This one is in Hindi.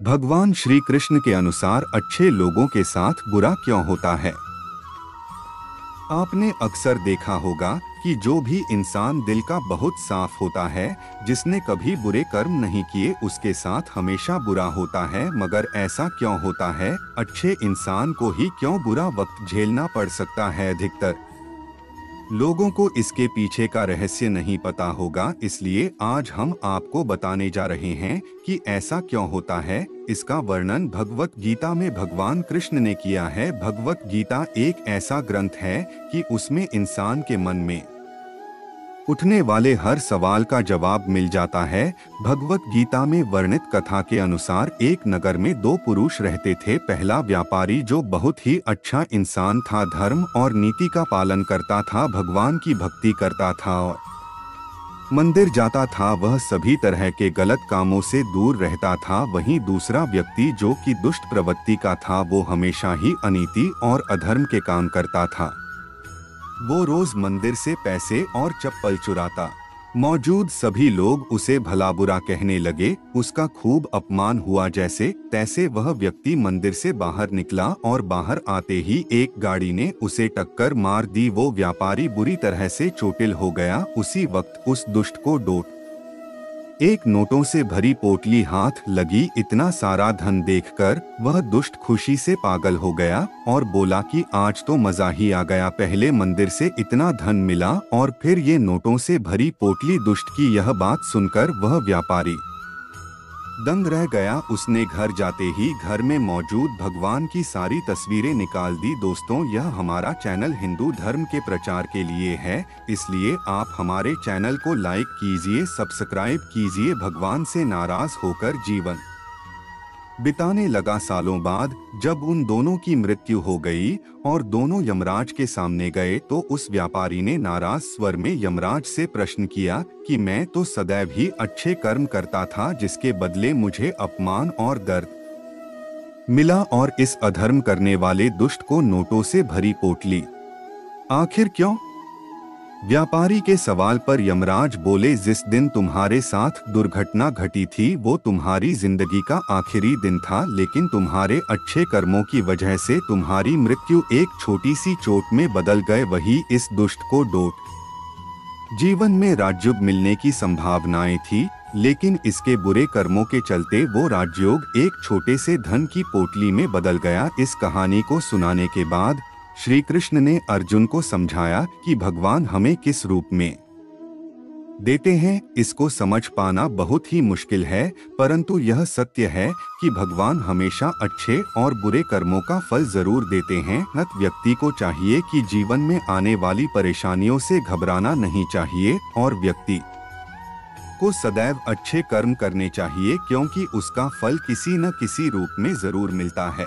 भगवान श्री कृष्ण के अनुसार अच्छे लोगों के साथ बुरा क्यों होता है? आपने अक्सर देखा होगा कि जो भी इंसान दिल का बहुत साफ होता है, जिसने कभी बुरे कर्म नहीं किए, उसके साथ हमेशा बुरा होता है। मगर ऐसा क्यों होता है? अच्छे इंसान को ही क्यों बुरा वक्त झेलना पड़ सकता है? अधिकतर लोगों को इसके पीछे का रहस्य नहीं पता होगा, इसलिए आज हम आपको बताने जा रहे हैं कि ऐसा क्यों होता है। इसका वर्णन भगवत गीता में भगवान कृष्ण ने किया है। भगवत गीता एक ऐसा ग्रंथ है कि उसमें इंसान के मन में उठने वाले हर सवाल का जवाब मिल जाता है। भगवत गीता में वर्णित कथा के अनुसार एक नगर में दो पुरुष रहते थे। पहला व्यापारी जो बहुत ही अच्छा इंसान था, धर्म और नीति का पालन करता था, भगवान की भक्ति करता था और मंदिर जाता था। वह सभी तरह के गलत कामों से दूर रहता था। वहीं दूसरा व्यक्ति जो कि दुष्ट प्रवृत्ति का था, वो हमेशा ही अनीति और अधर्म के काम करता था। वो रोज मंदिर से पैसे और चप्पल चुराता। मौजूद सभी लोग उसे भला बुरा कहने लगे। उसका खूब अपमान हुआ। जैसे तैसे वह व्यक्ति मंदिर से बाहर निकला और बाहर आते ही एक गाड़ी ने उसे टक्कर मार दी। वो व्यापारी बुरी तरह से चोटिल हो गया। उसी वक्त उस दुष्ट को एक नोटों से भरी पोटली हाथ लगी। इतना सारा धन देखकर वह दुष्ट खुशी से पागल हो गया और बोला कि आज तो मजा ही आ गया। पहले मंदिर से इतना धन मिला और फिर ये नोटों से भरी पोटली। दुष्ट की यह बात सुनकर वह व्यापारी दंग रह गया। उसने घर जाते ही घर में मौजूद भगवान की सारी तस्वीरें निकाल दी। दोस्तों, यह हमारा चैनल हिंदू धर्म के प्रचार के लिए है, इसलिए आप हमारे चैनल को लाइक कीजिए, सब्सक्राइब कीजिए। भगवान से नाराज होकर जीवन बिताने लगा। सालों बाद जब उन दोनों की मृत्यु हो गई और दोनों यमराज के सामने गए, तो उस व्यापारी ने नाराज स्वर में यमराज से प्रश्न किया कि मैं तो सदैव ही अच्छे कर्म करता था, जिसके बदले मुझे अपमान और दर्द मिला, और इस अधर्म करने वाले दुष्ट को नोटों से भरी पोटली आखिर क्यों? व्यापारी के सवाल पर यमराज बोले, जिस दिन तुम्हारे साथ दुर्घटना घटी थी वो तुम्हारी जिंदगी का आखिरी दिन था, लेकिन तुम्हारे अच्छे कर्मों की वजह से तुम्हारी मृत्यु एक छोटी सी चोट में बदल गए। वही इस दुष्ट को जीवन में राजयोग मिलने की संभावनाएं थी, लेकिन इसके बुरे कर्मों के चलते वो राजयोग एक छोटे से धन की पोटली में बदल गया। इस कहानी को सुनाने के बाद श्री कृष्ण ने अर्जुन को समझाया कि भगवान हमें किस रूप में देते हैं, इसको समझ पाना बहुत ही मुश्किल है, परंतु यह सत्य है कि भगवान हमेशा अच्छे और बुरे कर्मों का फल जरूर देते हैं। हर व्यक्ति को चाहिए कि जीवन में आने वाली परेशानियों से घबराना नहीं चाहिए और व्यक्ति को सदैव अच्छे कर्म करने चाहिए, क्योंकि उसका फल किसी न किसी रूप में जरूर मिलता है।